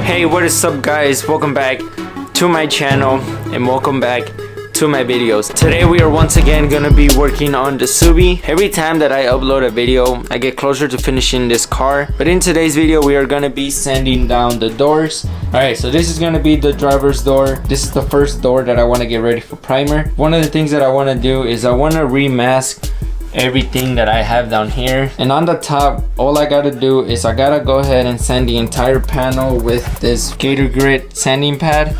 Hey, what is up guys? Welcome back to my channel and welcome back to my videos. Today we are once again gonna be working on the Subi. Every time that I upload a video, I get closer to finishing this car. But in today's video, we are gonna be sanding down the doors. Alright, so this is gonna be the driver's door. This is the first door that I wanna get ready for primer. One of the things that I wanna do is I wanna remask everything that I have down here, and on the top all I gotta do is I gotta go ahead and sand the entire panel with this Gator Grit sanding pad.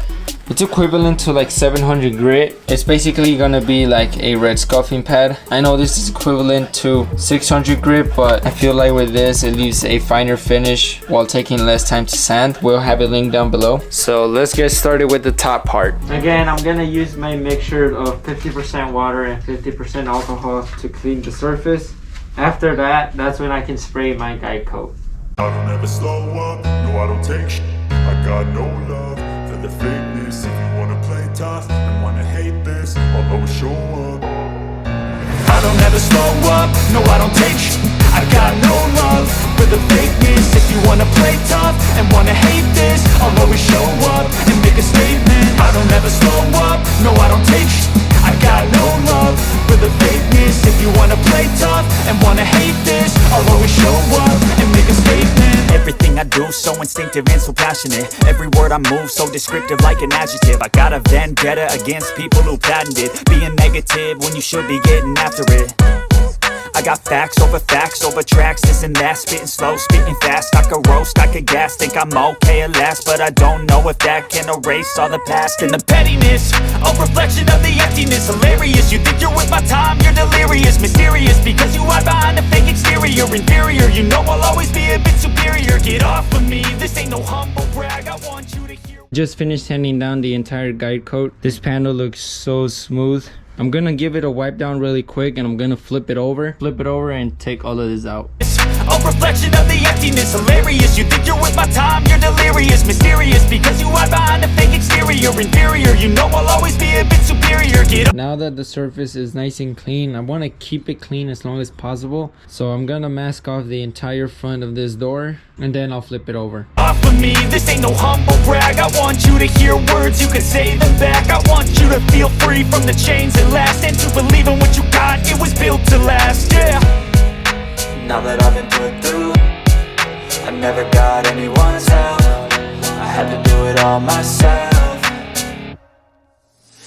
It's equivalent to like 700 grit. It's basically gonna be like a red scuffing pad. I know this is equivalent to 600 grit, but I feel like with this it leaves a finer finish while taking less time to sand. We'll have a link down below. So let's get started with the top part. Again, I'm gonna use my mixture of 50% water and 50% alcohol to clean the surface. After that, that's when I can spray my guide coat. I don't ever slow up, no I don't take sh**. I got no love for the fakeness. If you wanna play tough and wanna hate this, I'll always show up. I don't ever slow up, no I don't take sh**. I got no love for the fakeness. If you wanna play tough and wanna hate this, I'll always show up and make a statement. I don't ever slow up, no I don't take sh**. I got no love for the fakeness. If you wanna play tough and wanna hate this, I'll always show up and make a statement. Everything I do so instinctive and so passionate. Every word I move so descriptive like an adjective. I got a vendetta against people who patented being negative when you should be getting after it. I got facts over tracks, this and that. Spitting slow, spitting fast. I could roast, I could gas. Think I'm okay at last, but I don't know if that can erase all the past. And the pettiness, a reflection of the emptiness. Hilarious, you think you're worth my time, you're delirious. Mysterious, because you hide behind a fake exterior. Inferior, you know I'll always be a bit superior. Get off of me, this ain't no humble brag. I want you to hear. Just finished sanding down the entire guide coat. This panel looks so smooth. I'm gonna give it a wipe down really quick and I'm gonna flip it over and take all of this out. A reflection of the emptiness. Hilarious, you think you're worth my time, you're delirious. Mysterious, because you hide behind a fake exterior. Inferior, you know I'll always be a bit superior. Get up. Now that the surface is nice and clean, I want to keep it clean as long as possible, so I'm gonna mask off the entire front of this door and then I'll flip it over. Off of me, this ain't no humble brag. I want you to hear words, you can say them back. I want you to feel free from the chains that last, and to believe in what you got, it was built to last, yeah. Now that I've been put through, I never got anyone's help. I had to do it all myself.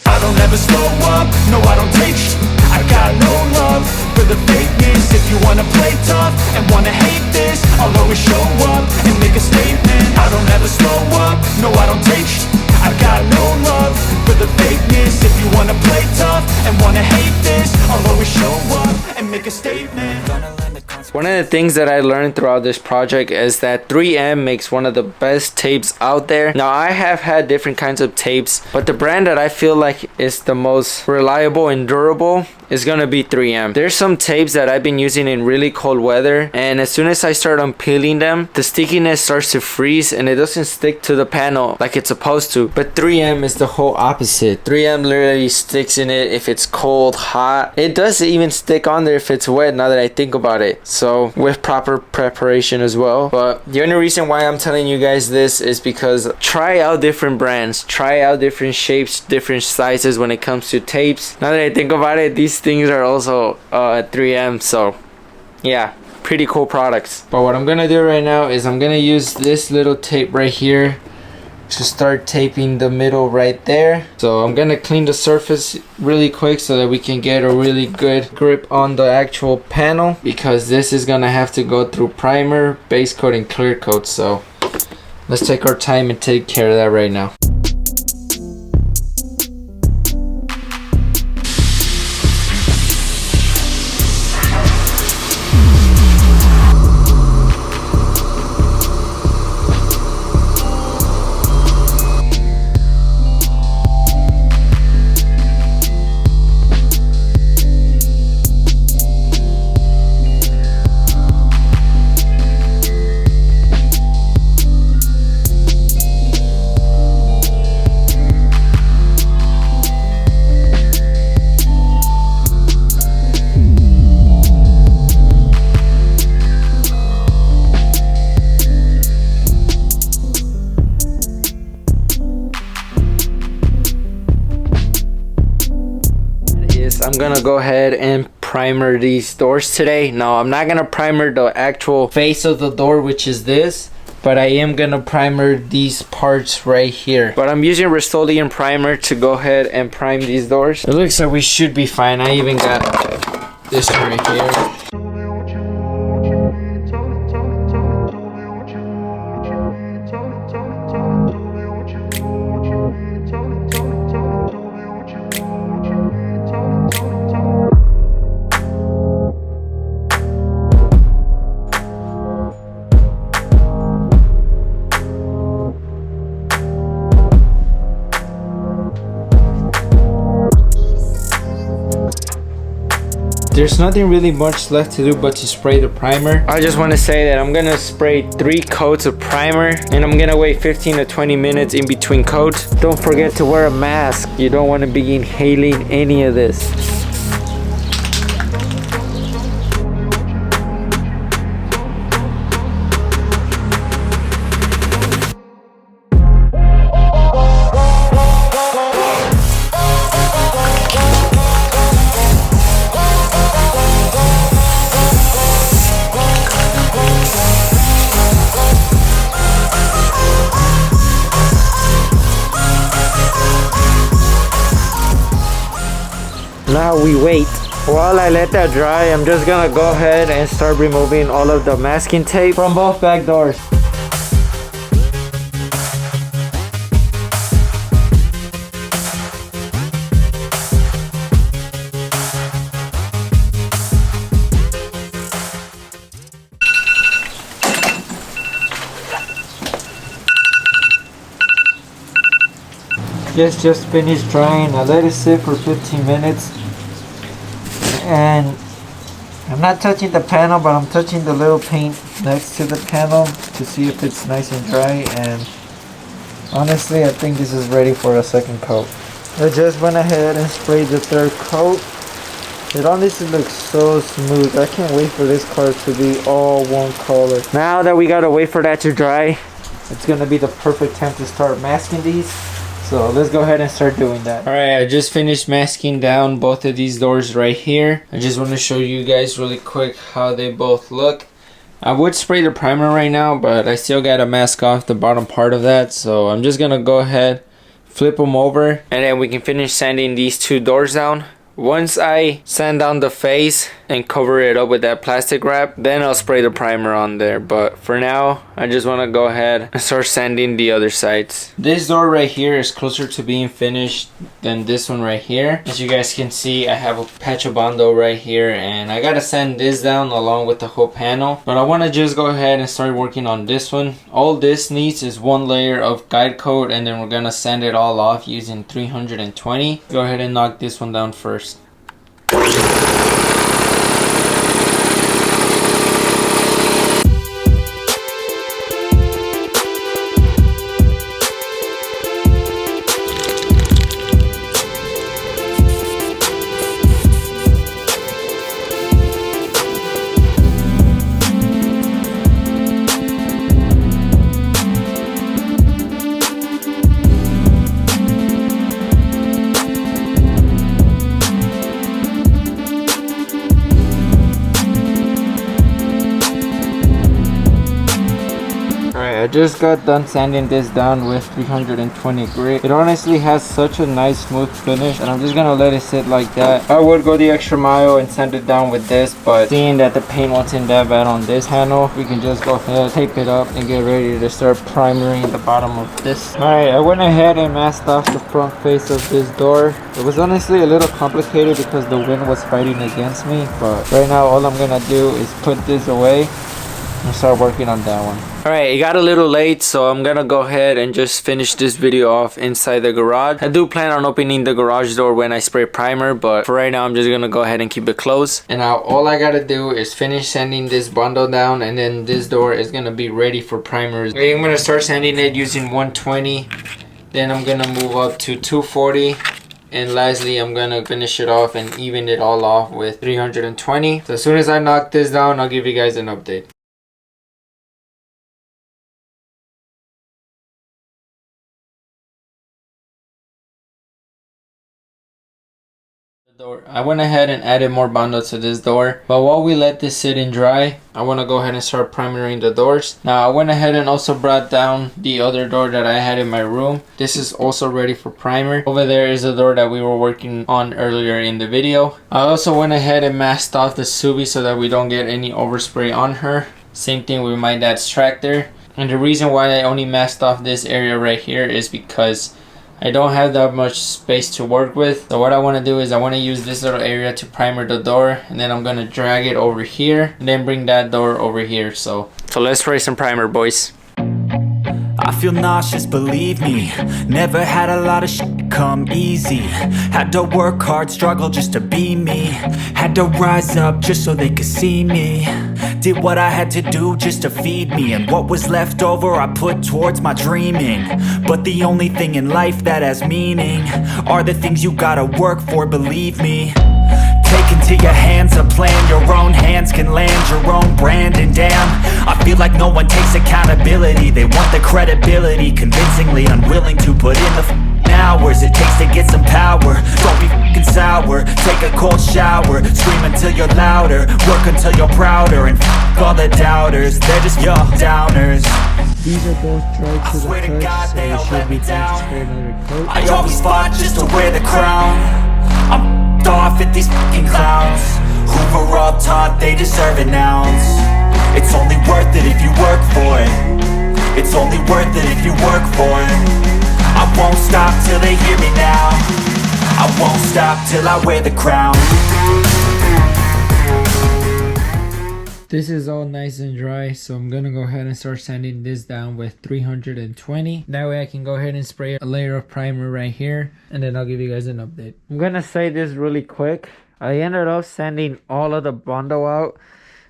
I don't ever slow up, no I don't take sh**. I got no love for the fakeness. If you wanna play tough and wanna hate this, I'll always show up and make a statement. I don't ever slow up, no I don't take sh**. I got no love for the fakeness. If you wanna play tough and wanna hate this, I'll always show up and make a statement. One of the things that I learned throughout this project is that 3M makes one of the best tapes out there. Now I have had different kinds of tapes, but the brand that I feel like is the most reliable and durable is gonna be 3M. There's some tapes that I've been using in really cold weather, and as soon as I start unpeeling them, the stickiness starts to freeze and it doesn't stick to the panel like it's supposed to. But 3M is the whole opposite. 3M literally sticks in it if it's cold, hot. It does even stick on there if it's wet, now that I think about it. So with proper preparation as well. But the only reason why I'm telling you guys this is because try out different brands, try out different shapes, different sizes when it comes to tapes. Now that I think about it, these things are also 3M, so yeah, pretty cool products. But what I'm gonna do right now is I'm gonna use this little tape right here to start taping the middle right there. So I'm gonna clean the surface really quick so that we can get a really good grip on the actual panel, because this is gonna have to go through primer, base coat, and clear coat. So let's take our time and take care of that right now. I'm gonna go ahead and primer these doors today. Now I'm not gonna primer the actual face of the door, which is this, but I am gonna primer these parts right here. But I'm using Rust-Oleum primer to go ahead and prime these doors. It looks like we should be fine. I even got this right here. There's nothing really much left to do but to spray the primer. I just want to say that I'm gonna spray 3 coats of primer and I'm gonna wait 15 to 20 minutes in between coats. Don't forget to wear a mask. You don't want to be inhaling any of this. Now we wait. While I let that dry, I'm just gonna go ahead and start removing all of the masking tape from both back doors. This just finished drying. I let it sit for 15 minutes. And I'm not touching the panel, but I'm touching the little paint next to the panel to see if it's nice and dry. And honestly, I think this is ready for a second coat. I just went ahead and sprayed the 3rd coat. It honestly looks so smooth. I can't wait for this car to be all one color. Now that we gotta wait for that to dry, it's gonna be the perfect time to start masking these. So let's go ahead and start doing that. Alright, I just finished masking down both of these doors right here. I just want to show you guys really quick how they both look. I would spray the primer right now, but I still gotta mask off the bottom part of that. So I'm just gonna go ahead, flip them over, and then we can finish sanding these 2 doors down. Once I sand down the face and cover it up with that plastic wrap, then I'll spray the primer on there. But for now, I just want to go ahead and start sanding the other sides. This door right here is closer to being finished than this one right here. As you guys can see, I have a patch of Bondo right here, and I gotta sand this down along with the whole panel. But I want to just go ahead and start working on this one. All this needs is 1 layer of guide coat, and then we're gonna sand it all off using 320. Go ahead and knock this one down first. I just got done sanding this down with 320 grit. It honestly has such a nice smooth finish, and I'm just gonna let it sit like that. I would go the extra mile and sand it down with this, but seeing that the paint wasn't that bad on this panel, we can just go ahead, tape it up, and get ready to start primering the bottom of this. Alright, I went ahead and masked off the front face of this door. It was honestly a little complicated because the wind was fighting against me, but right now all I'm gonna do is put this away and start working on that one. Alright, it got a little late, so I'm gonna go ahead and just finish this video off inside the garage. I do plan on opening the garage door when I spray primer, but for right now I'm just gonna go ahead and keep it closed. And now all I gotta do is finish sanding this bundle down, and then this door is gonna be ready for primers. I'm gonna start sanding it using 120, then I'm gonna move up to 240, and lastly I'm gonna finish it off and even it all off with 320. So as soon as I knock this down, I'll give you guys an update. Door. I went ahead and added more Bondo to this door, but while we let this sit and dry, I want to go ahead and start primering the doors. Now I went ahead and also brought down the other door that I had in my room. This is also ready for primer. Over there is the door that we were working on earlier in the video. I also went ahead and masked off the Subi so that we don't get any overspray on her. Same thing with my dad's tractor. And the reason why I only masked off this area right here is because I don't have that much space to work with. So what I want to do is I want to use this little area to primer the door, and then I'm going to drag it over here and then bring that door over here. So let's spray some primer, boys. I feel nauseous, believe me. Never had a lot of shit come easy. Had to work hard, struggle just to be me. Had to rise up just so they could see me. Did what I had to do just to feed me, and what was left over I put towards my dreaming. But the only thing in life that has meaning are the things you gotta work for, believe me. Take into your hands a plan, your own hands can land your own brand. And damn, I feel like no one takes accountability. They want the credibility, convincingly unwilling to put in the hours it takes to get some power. Don't be f***ing sour, take a cold shower. Scream until you're louder, work until you're prouder. And f*** all the doubters, they're just your downers. These are both dried to the swear to God, touch, so they we should let be me down. spray another coat. I always fought just to wear the crown. I'm off at these fucking clowns who were all taught they deserve an ounce. It's only worth it if you work for it. It's only worth it if you work for it. I won't stop till they hear me now. I won't stop till I wear the crown. This is all nice and dry, so I'm gonna go ahead and start sanding this down with 320. That way I can go ahead and spray a layer of primer right here, and then I'll give you guys an update. I'm gonna say this really quick. I ended up sanding all of the Bondo out,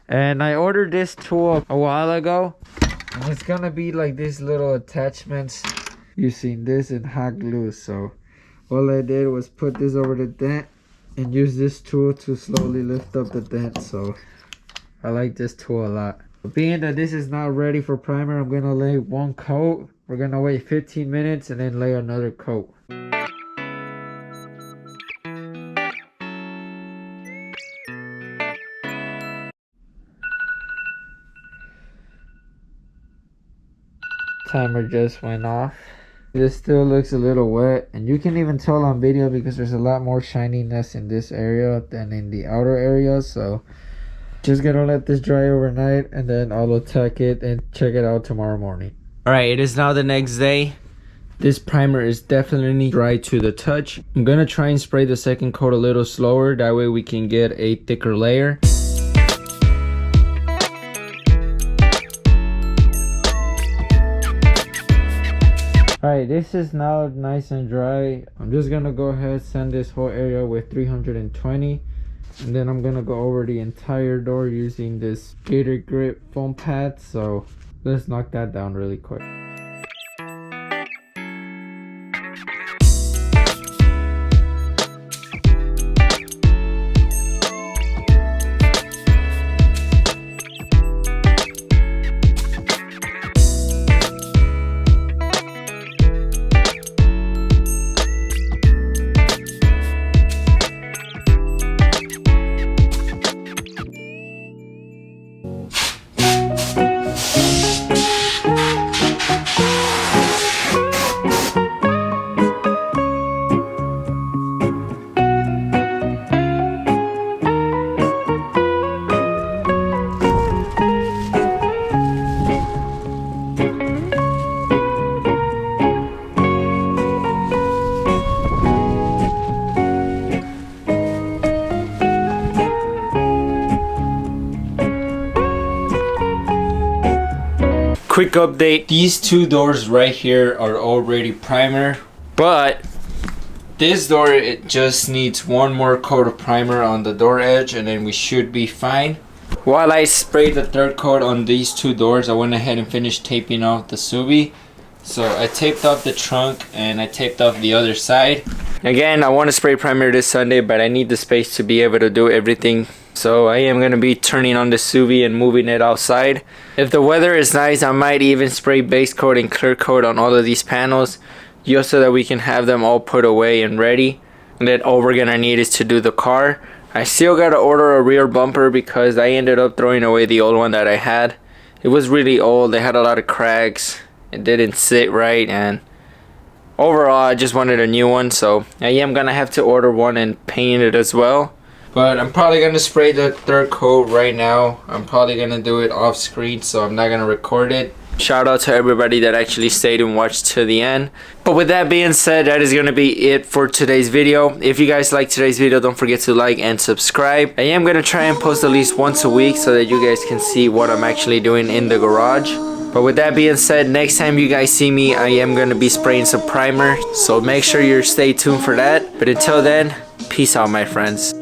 and I ordered this tool a while ago, and it's gonna be like these little attachments using this and hot glue. So all I did was put this over the dent and use this tool to slowly lift up the dent. So I like this tool a lot. But being that this is not ready for primer, I'm gonna lay one coat. We're gonna wait 15 minutes and then lay another coat. Timer just went off. This still looks a little wet, and you can even tell on video because there's a lot more shininess in this area than in the outer area. So just gonna let this dry overnight, and then I'll attack it and check it out tomorrow morning. Alright, it is now the next day. This primer is definitely dry to the touch. I'm gonna try and spray the second coat a little slower, that way we can get a thicker layer. Alright, this is now nice and dry. I'm just gonna go ahead and sand this whole area with 320. And then I'm gonna go over the entire door using this Gator Grip foam pad. So let's knock that down really quick. Quick update, these two doors right here are already primer, but this door, it just needs one more coat of primer on the door edge, and then we should be fine. While I sprayed the third coat on these two doors, I went ahead and finished taping off the Subi. So I taped off the trunk and I taped off the other side. Again, I want to spray primer this Sunday, but I need the space to be able to do everything. So I am going to be turning on the Subi and moving it outside. If the weather is nice, I might even spray base coat and clear coat on all of these panels, just so that we can have them all put away and ready. that all we're gonna need is to do the car. I still gotta order a rear bumper because I ended up throwing away the old one that I had. It was really old. It had a lot of cracks. It didn't sit right, and overall I just wanted a new one, so I am gonna have to order one and paint it as well. But I'm probably gonna spray the third coat right now. I'm probably gonna do it off screen, so I'm not gonna record it. Shout out to everybody that actually stayed and watched to the end. But with that being said, that is gonna be it for today's video. If you guys like today's video, don't forget to like and subscribe. I am gonna try and post at least once a week so that you guys can see what I'm actually doing in the garage. But with that being said, next time you guys see me, I am gonna be spraying some primer, so make sure you stay tuned for that. But until then, peace out, my friends.